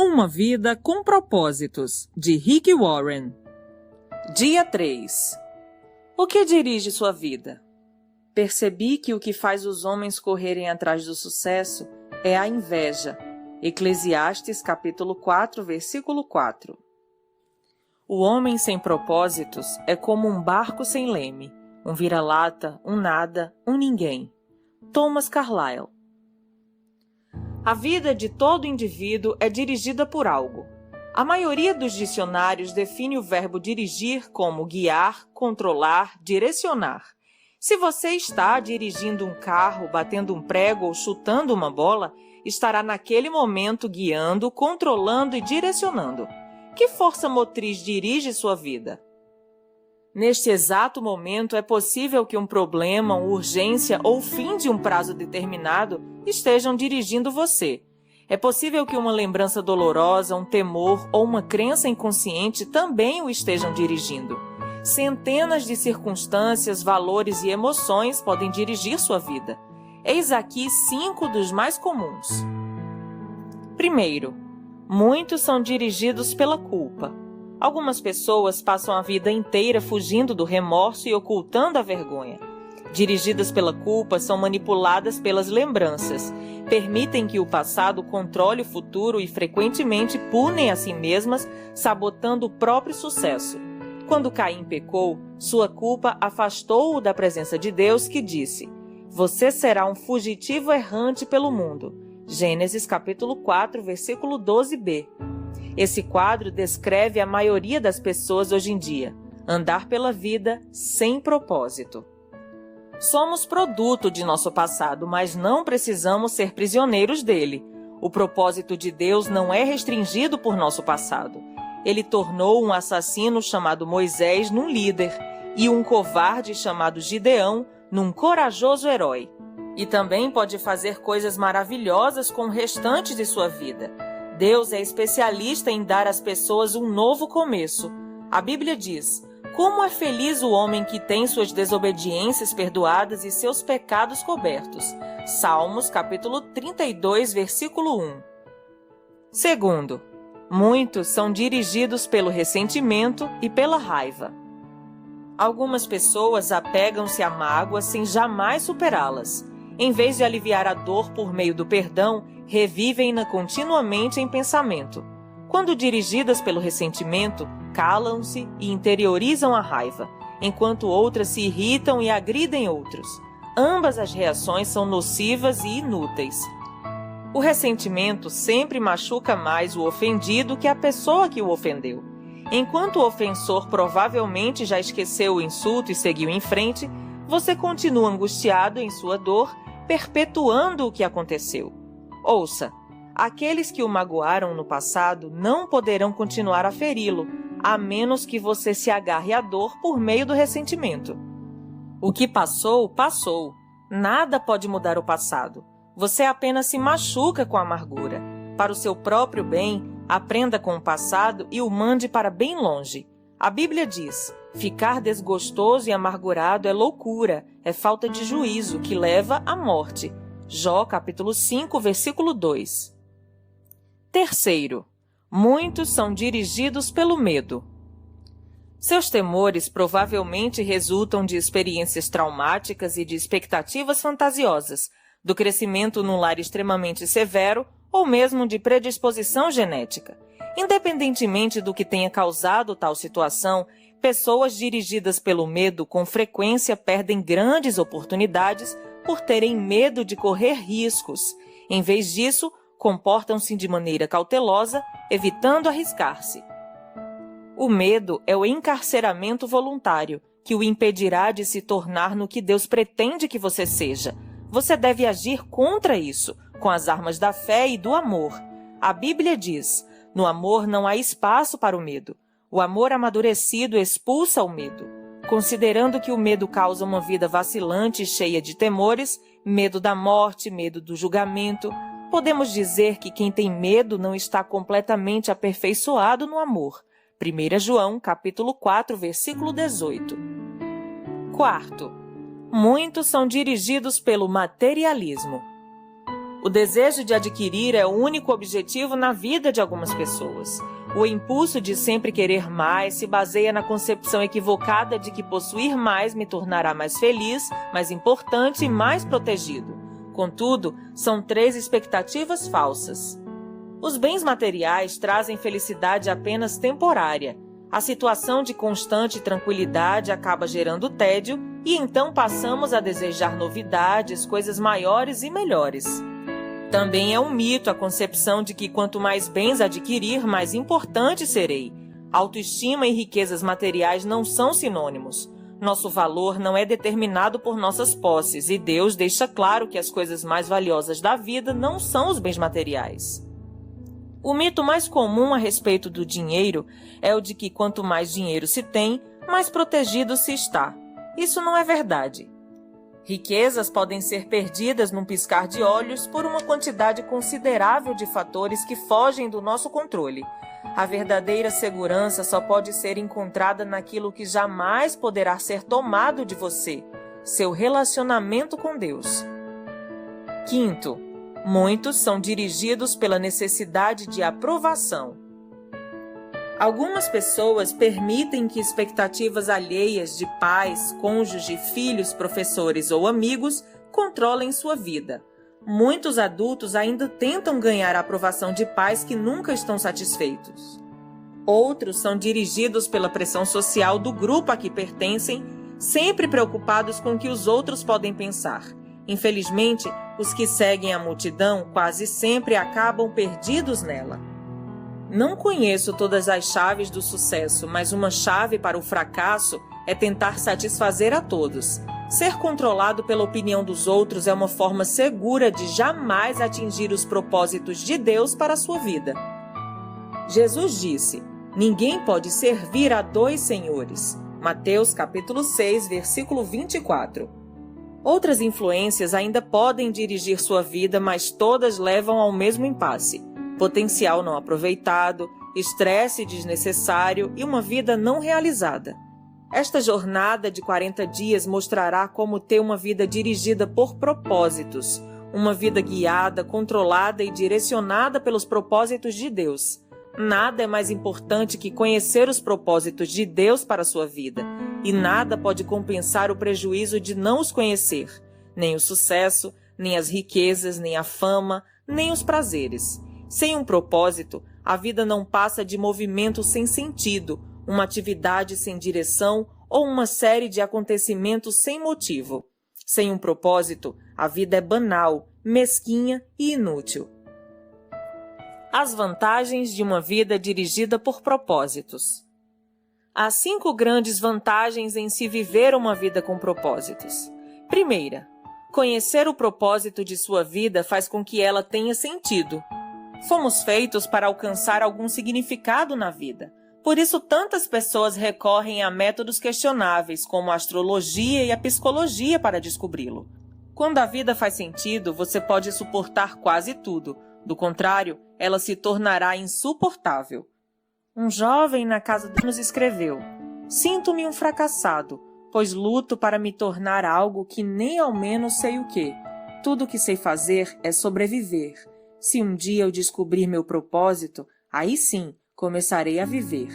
Uma vida com propósitos, de Rick Warren. Dia 3. O que dirige sua vida? Percebi que o que faz os homens correrem atrás do sucesso é a inveja. Eclesiastes capítulo 4, versículo 4. O homem sem propósitos é como um barco sem leme, um vira-lata, um nada, um ninguém. Thomas Carlyle. A vida de todo indivíduo é dirigida por algo. A maioria dos dicionários define o verbo dirigir como guiar, controlar, direcionar. Se você está dirigindo um carro, batendo um prego ou chutando uma bola, estará naquele momento guiando, controlando e direcionando. Que força motriz dirige sua vida? Neste exato momento, é possível que um problema, uma urgência ou o fim de um prazo determinado estejam dirigindo você. É possível que uma lembrança dolorosa, um temor ou uma crença inconsciente também o estejam dirigindo. Centenas de circunstâncias, valores e emoções podem dirigir sua vida. Eis aqui 5 dos mais comuns. Primeiro, muitos são dirigidos pela culpa. Algumas pessoas passam a vida inteira fugindo do remorso e ocultando a vergonha. Dirigidas pela culpa, são manipuladas pelas lembranças, permitem que o passado controle o futuro e frequentemente punem a si mesmas, sabotando o próprio sucesso. Quando Caim pecou, sua culpa afastou-o da presença de Deus, que disse: "Você será um fugitivo errante pelo mundo." Gênesis capítulo 4, versículo 12b. Esse quadro descreve a maioria das pessoas hoje em dia: andar pela vida sem propósito. Somos produto de nosso passado, mas não precisamos ser prisioneiros dele. O propósito de Deus não é restringido por nosso passado. Ele tornou um assassino chamado Moisés num líder e um covarde chamado Gideão num corajoso herói. E também pode fazer coisas maravilhosas com o restante de sua vida. Deus é especialista em dar às pessoas um novo começo. A Bíblia diz: "Como é feliz o homem que tem suas desobediências perdoadas e seus pecados cobertos." Salmos, capítulo 32, versículo 1. Segundo, muitos são dirigidos pelo ressentimento e pela raiva. Algumas pessoas apegam-se a mágoas sem jamais superá-las. Em vez de aliviar a dor por meio do perdão, revivem-na continuamente em pensamento. Quando dirigidas pelo ressentimento, calam-se e interiorizam a raiva, enquanto outras se irritam e agridem outros. Ambas as reações são nocivas e inúteis. O ressentimento sempre machuca mais o ofendido que a pessoa que o ofendeu. Enquanto o ofensor provavelmente já esqueceu o insulto e seguiu em frente, você continua angustiado em sua dor, perpetuando o que aconteceu. Ouça, aqueles que o magoaram no passado não poderão continuar a feri-lo, a menos que você se agarre à dor por meio do ressentimento. O que passou, passou. Nada pode mudar o passado. Você apenas se machuca com a amargura. Para o seu próprio bem, aprenda com o passado e o mande para bem longe. A Bíblia diz: "Ficar desgostoso e amargurado é loucura, é falta de juízo que leva à morte." Jó, capítulo 5, versículo 2. Terceiro, muitos são dirigidos pelo medo. Seus temores provavelmente resultam de experiências traumáticas e de expectativas fantasiosas, do crescimento num lar extremamente severo ou mesmo de predisposição genética. Independentemente do que tenha causado tal situação, pessoas dirigidas pelo medo com frequência perdem grandes oportunidades por terem medo de correr riscos. Em vez disso, comportam-se de maneira cautelosa, evitando arriscar-se. O medo é o encarceramento voluntário, que o impedirá de se tornar no que Deus pretende que você seja. Você deve agir contra isso, com as armas da fé e do amor. A Bíblia diz: "No amor não há espaço para o medo. O amor amadurecido expulsa o medo." Considerando que o medo causa uma vida vacilante e cheia de temores, medo da morte, medo do julgamento, podemos dizer que quem tem medo não está completamente aperfeiçoado no amor. 1 João, capítulo 4, versículo 18. Quarto, muitos são dirigidos pelo materialismo. O desejo de adquirir é o único objetivo na vida de algumas pessoas. O impulso de sempre querer mais se baseia na concepção equivocada de que possuir mais me tornará mais feliz, mais importante e mais protegido. Contudo, são 3 expectativas falsas. Os bens materiais trazem felicidade apenas temporária. A situação de constante tranquilidade acaba gerando tédio e então passamos a desejar novidades, coisas maiores e melhores. Também é um mito a concepção de que quanto mais bens adquirir, mais importante serei. Autoestima e riquezas materiais não são sinônimos. Nosso valor não é determinado por nossas posses e Deus deixa claro que as coisas mais valiosas da vida não são os bens materiais. O mito mais comum a respeito do dinheiro é o de que quanto mais dinheiro se tem, mais protegido se está. Isso não é verdade. Riquezas podem ser perdidas num piscar de olhos por uma quantidade considerável de fatores que fogem do nosso controle. A verdadeira segurança só pode ser encontrada naquilo que jamais poderá ser tomado de você, seu relacionamento com Deus. Quinto, muitos são dirigidos pela necessidade de aprovação. Algumas pessoas permitem que expectativas alheias de pais, cônjuge, filhos, professores ou amigos controlem sua vida. Muitos adultos ainda tentam ganhar a aprovação de pais que nunca estão satisfeitos. Outros são dirigidos pela pressão social do grupo a que pertencem, sempre preocupados com o que os outros podem pensar. Infelizmente, os que seguem a multidão quase sempre acabam perdidos nela. Não conheço todas as chaves do sucesso, mas uma chave para o fracasso é tentar satisfazer a todos. Ser controlado pela opinião dos outros é uma forma segura de jamais atingir os propósitos de Deus para a sua vida. Jesus disse: ninguém pode servir a 2 senhores. Mateus capítulo 6, versículo 24. Outras influências ainda podem dirigir sua vida, mas todas levam ao mesmo impasse. Potencial não aproveitado, estresse desnecessário e uma vida não realizada. Esta jornada de 40 dias mostrará como ter uma vida dirigida por propósitos, uma vida guiada, controlada e direcionada pelos propósitos de Deus. Nada é mais importante que conhecer os propósitos de Deus para a sua vida, e nada pode compensar o prejuízo de não os conhecer, nem o sucesso, nem as riquezas, nem a fama, nem os prazeres. Sem um propósito, a vida não passa de movimento sem sentido, uma atividade sem direção ou uma série de acontecimentos sem motivo. Sem um propósito, a vida é banal, mesquinha e inútil. As vantagens de uma vida dirigida por propósitos. Há 5 grandes vantagens em se viver uma vida com propósitos. Primeira, conhecer o propósito de sua vida faz com que ela tenha sentido. Fomos feitos para alcançar algum significado na vida. Por isso, tantas pessoas recorrem a métodos questionáveis, como a astrologia e a psicologia, para descobri-lo. Quando a vida faz sentido, você pode suportar quase tudo. Do contrário, ela se tornará insuportável. Um jovem na casa de nos escreveu: sinto-me um fracassado, pois luto para me tornar algo que nem ao menos sei o que. Tudo o que sei fazer é sobreviver. Se um dia eu descobrir meu propósito, aí sim começarei a viver.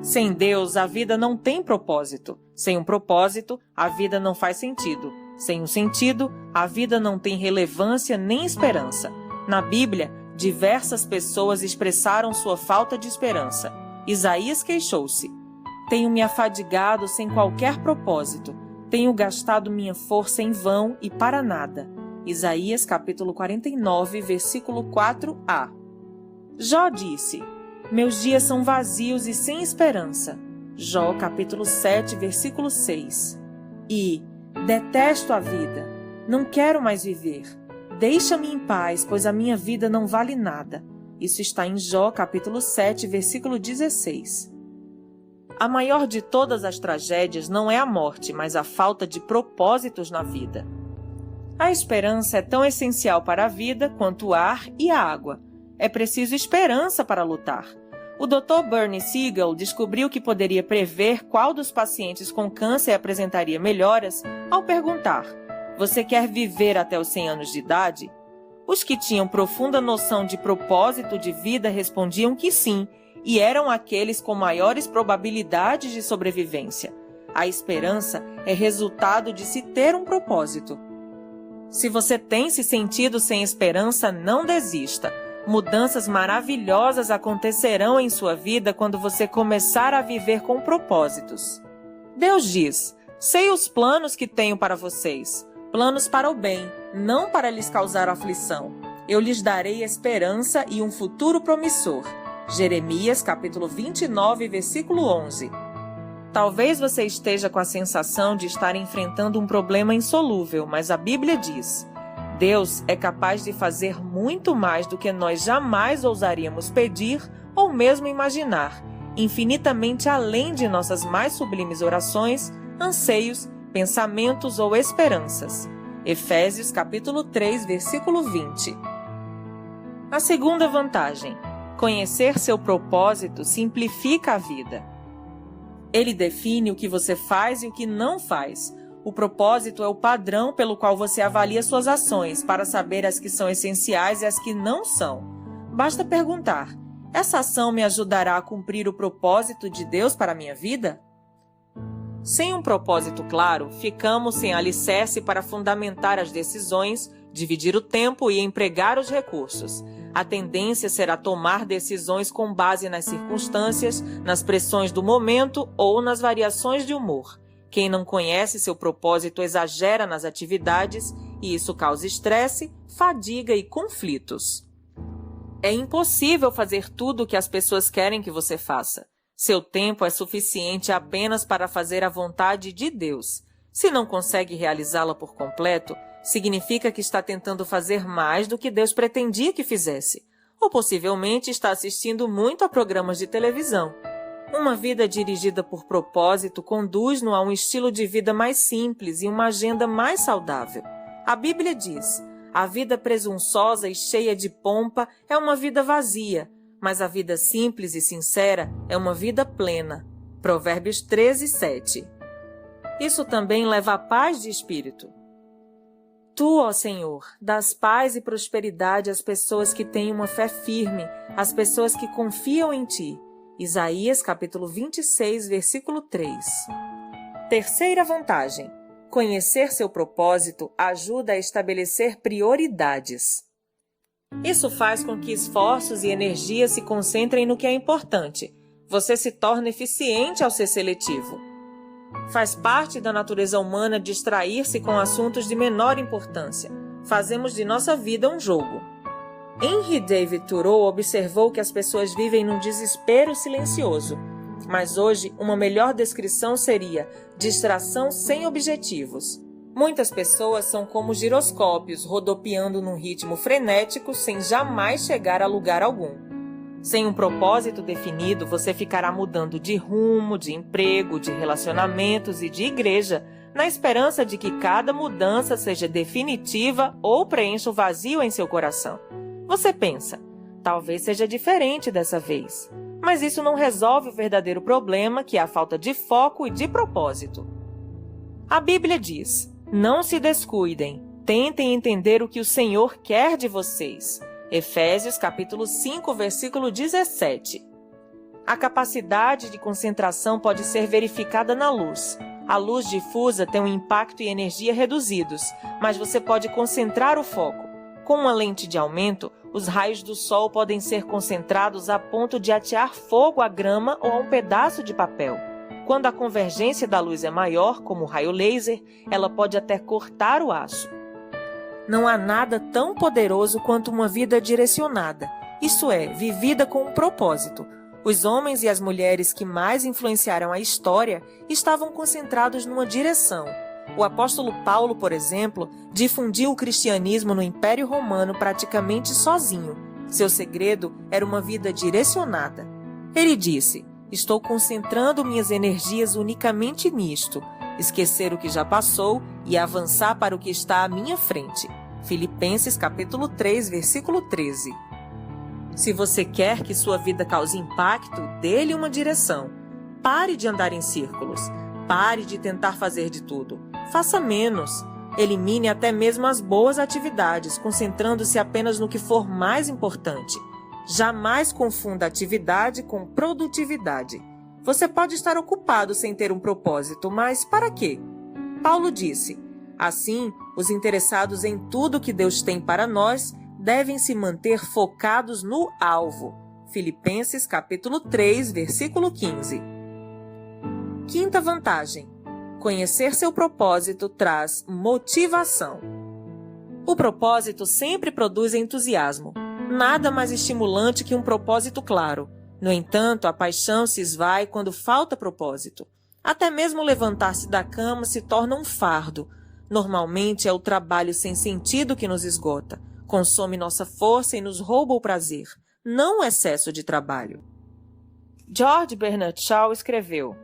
Sem Deus, a vida não tem propósito. Sem um propósito, a vida não faz sentido. Sem um sentido, a vida não tem relevância nem esperança. Na Bíblia, diversas pessoas expressaram sua falta de esperança. Isaías queixou-se: tenho me afadigado sem qualquer propósito. Tenho gastado minha força em vão e para nada. Isaías capítulo 49, versículo 4a. Jó disse: meus dias são vazios e sem esperança. Jó capítulo 7, versículo 6. E detesto a vida, não quero mais viver. Deixa-me em paz, pois a minha vida não vale nada. Isso está em Jó capítulo 7, versículo 16. A maior de todas as tragédias não é a morte, mas a falta de propósitos na vida. A esperança é tão essencial para a vida quanto o ar e a água. É preciso esperança para lutar. O Dr. Bernie Siegel descobriu que poderia prever qual dos pacientes com câncer apresentaria melhoras ao perguntar: Você quer viver até os 100 anos de idade? Os que tinham profunda noção de propósito de vida respondiam que sim, e eram aqueles com maiores probabilidades de sobrevivência. A esperança é resultado de se ter um propósito. Se você tem se sentido sem esperança, não desista. Mudanças maravilhosas acontecerão em sua vida quando você começar a viver com propósitos. Deus diz: sei os planos que tenho para vocês, planos para o bem, não para lhes causar aflição. Eu lhes darei esperança e um futuro promissor. Jeremias, capítulo 29, versículo 11. Talvez você esteja com a sensação de estar enfrentando um problema insolúvel, mas a Bíblia diz: Deus é capaz de fazer muito mais do que nós jamais ousaríamos pedir ou mesmo imaginar, infinitamente além de nossas mais sublimes orações, anseios, pensamentos ou esperanças. Efésios capítulo 3, versículo 20. A segunda vantagem: conhecer seu propósito simplifica a vida. Ele define o que você faz e o que não faz. O propósito é o padrão pelo qual você avalia suas ações para saber as que são essenciais e as que não são. Basta perguntar: essa ação me ajudará a cumprir o propósito de Deus para a minha vida? Sem um propósito claro, ficamos sem alicerce para fundamentar as decisões, dividir o tempo e empregar os recursos. A tendência será tomar decisões com base nas circunstâncias, nas pressões do momento ou nas variações de humor. Quem não conhece seu propósito exagera nas atividades e isso causa estresse, fadiga e conflitos. É impossível fazer tudo o que as pessoas querem que você faça. Seu tempo é suficiente apenas para fazer a vontade de Deus. Se não consegue realizá-la por completo, significa que está tentando fazer mais do que Deus pretendia que fizesse, ou possivelmente está assistindo muito a programas de televisão. Uma vida dirigida por propósito conduz-no a um estilo de vida mais simples e uma agenda mais saudável. A Bíblia diz: a vida presunçosa e cheia de pompa é uma vida vazia, mas a vida simples e sincera é uma vida plena. Provérbios 13, 7. Isso também leva à paz de espírito. Tu, ó Senhor, dás paz e prosperidade às pessoas que têm uma fé firme, às pessoas que confiam em Ti. Isaías, capítulo 26, versículo 3. Terceira vantagem: conhecer seu propósito ajuda a estabelecer prioridades. Isso faz com que esforços e energia se concentrem no que é importante. Você se torna eficiente ao ser seletivo. Faz parte da natureza humana distrair-se com assuntos de menor importância. Fazemos de nossa vida um jogo. Henry David Thoreau observou que as pessoas vivem num desespero silencioso. Mas hoje, uma melhor descrição seria distração sem objetivos. Muitas pessoas são como giroscópios, rodopiando num ritmo frenético sem jamais chegar a lugar algum. Sem um propósito definido, você ficará mudando de rumo, de emprego, de relacionamentos e de igreja, na esperança de que cada mudança seja definitiva ou preencha o vazio em seu coração. Você pensa: talvez seja diferente dessa vez. Mas isso não resolve o verdadeiro problema, que é a falta de foco e de propósito. A Bíblia diz: não se descuidem, tentem entender o que o Senhor quer de vocês. Efésios capítulo 5, versículo 17. A capacidade de concentração pode ser verificada na luz. A luz difusa tem um impacto e energia reduzidos, mas você pode concentrar o foco. Com uma lente de aumento, os raios do sol podem ser concentrados a ponto de atear fogo à grama ou a um pedaço de papel. Quando a convergência da luz é maior, como o raio laser, ela pode até cortar o aço. Não há nada tão poderoso quanto uma vida direcionada, isso é, vivida com um propósito. Os homens e as mulheres que mais influenciaram a história estavam concentrados numa direção. O apóstolo Paulo, por exemplo, difundiu o cristianismo no Império Romano praticamente sozinho. Seu segredo era uma vida direcionada. Ele disse: estou concentrando minhas energias unicamente nisto, esquecer o que já passou e avançar para o que está à minha frente. Filipenses capítulo 3, versículo 13. Se você quer que sua vida cause impacto, dê-lhe uma direção. Pare de andar em círculos. Pare de tentar fazer de tudo. Faça menos. Elimine até mesmo as boas atividades, concentrando-se apenas no que for mais importante. Jamais confunda atividade com produtividade. Você pode estar ocupado sem ter um propósito, mas para quê? Paulo disse: assim, os interessados em tudo que Deus tem para nós devem se manter focados no alvo. Filipenses capítulo 3, versículo 15. Quinta vantagem: conhecer seu propósito traz motivação. O propósito sempre produz entusiasmo. Nada mais estimulante que um propósito claro. No entanto, a paixão se esvai quando falta propósito. Até mesmo levantar-se da cama se torna um fardo. Normalmente é o trabalho sem sentido que nos esgota, consome nossa força e nos rouba o prazer, não o excesso de trabalho. George Bernard Shaw escreveu: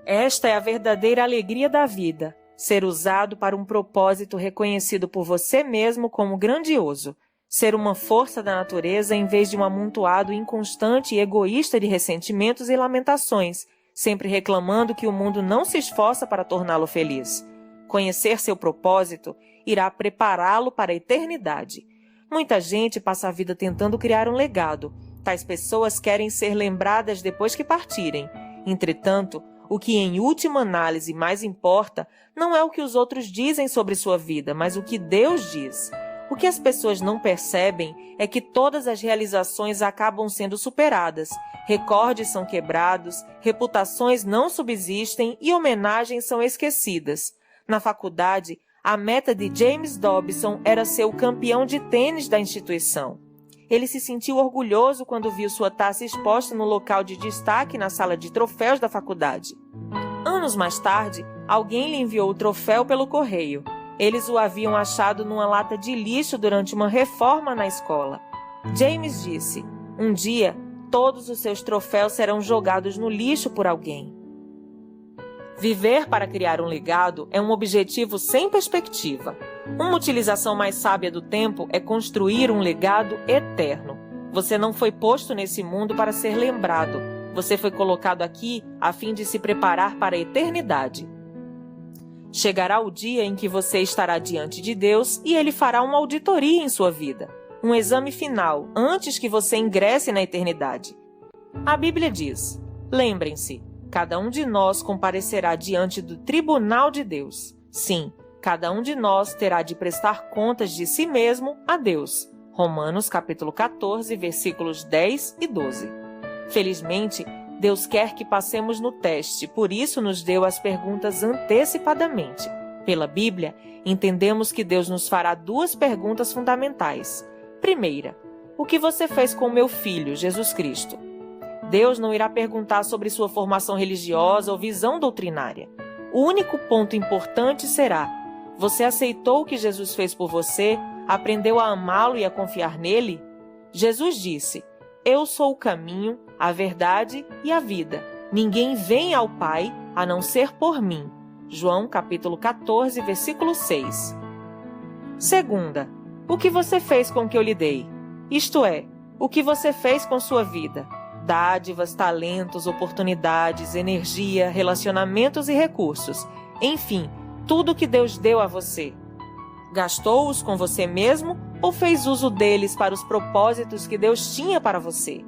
esta é a verdadeira alegria da vida, ser usado para um propósito reconhecido por você mesmo como grandioso, ser uma força da natureza em vez de um amontoado inconstante e egoísta de ressentimentos e lamentações, sempre reclamando que o mundo não se esforça para torná-lo feliz. Conhecer seu propósito irá prepará-lo para a eternidade. Muita gente passa a vida tentando criar um legado. Tais pessoas querem ser lembradas depois que partirem. Entretanto, o que em última análise mais importa não é o que os outros dizem sobre sua vida, mas o que Deus diz. O que as pessoas não percebem é que todas as realizações acabam sendo superadas, recordes são quebrados, reputações não subsistem e homenagens são esquecidas. Na faculdade, a meta de James Dobson era ser o campeão de tênis da instituição. Ele se sentiu orgulhoso quando viu sua taça exposta no local de destaque na sala de troféus da faculdade. Anos mais tarde, alguém lhe enviou o troféu pelo correio. Eles o haviam achado numa lata de lixo durante uma reforma na escola. James disse: um dia, todos os seus troféus serão jogados no lixo por alguém. Viver para criar um legado é um objetivo sem perspectiva. Uma utilização mais sábia do tempo é construir um legado eterno. Você não foi posto nesse mundo para ser lembrado. Você foi colocado aqui a fim de se preparar para a eternidade. Chegará o dia em que você estará diante de Deus e Ele fará uma auditoria em sua vida, um exame final antes que você ingresse na eternidade. A Bíblia diz: lembrem-se, cada um de nós comparecerá diante do tribunal de Deus. Sim, cada um de nós terá de prestar contas de si mesmo a Deus. Romanos capítulo 14, versículos 10 e 12. Felizmente, Deus quer que passemos no teste, por isso nos deu as perguntas antecipadamente. Pela Bíblia, entendemos que Deus nos fará duas perguntas fundamentais. Primeira, o que você fez com meu filho, Jesus Cristo? Deus não irá perguntar sobre sua formação religiosa ou visão doutrinária. O único ponto importante será: você aceitou o que Jesus fez por você? Aprendeu a amá-lo e a confiar nele? Jesus disse: eu sou o caminho, a verdade e a vida. Ninguém vem ao Pai a não ser por mim. João capítulo 14, versículo 6. Segunda, o que você fez com o que eu lhe dei? Isto é, o que você fez com sua vida? Dádivas, talentos, oportunidades, energia, relacionamentos e recursos. Enfim, tudo que Deus deu a você. Gastou-os com você mesmo ou fez uso deles para os propósitos que Deus tinha para você?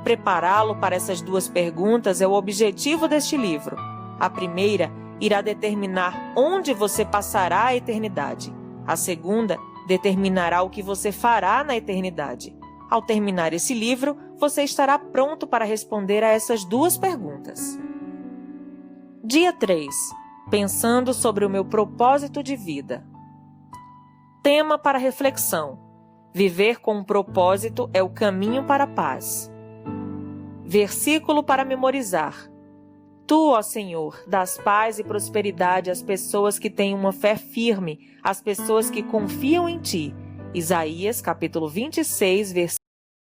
Prepará-lo para essas duas perguntas é o objetivo deste livro. A primeira irá determinar onde você passará a eternidade. A segunda determinará o que você fará na eternidade. Ao terminar esse livro, você estará pronto para responder a essas duas perguntas. Dia 3. Pensando sobre o meu propósito de vida. Tema para reflexão: viver com um propósito é o caminho para a paz. Versículo para memorizar: Tu, ó Senhor, dás paz e prosperidade às pessoas que têm uma fé firme, às pessoas que confiam em Ti. Isaías, capítulo 26, versículo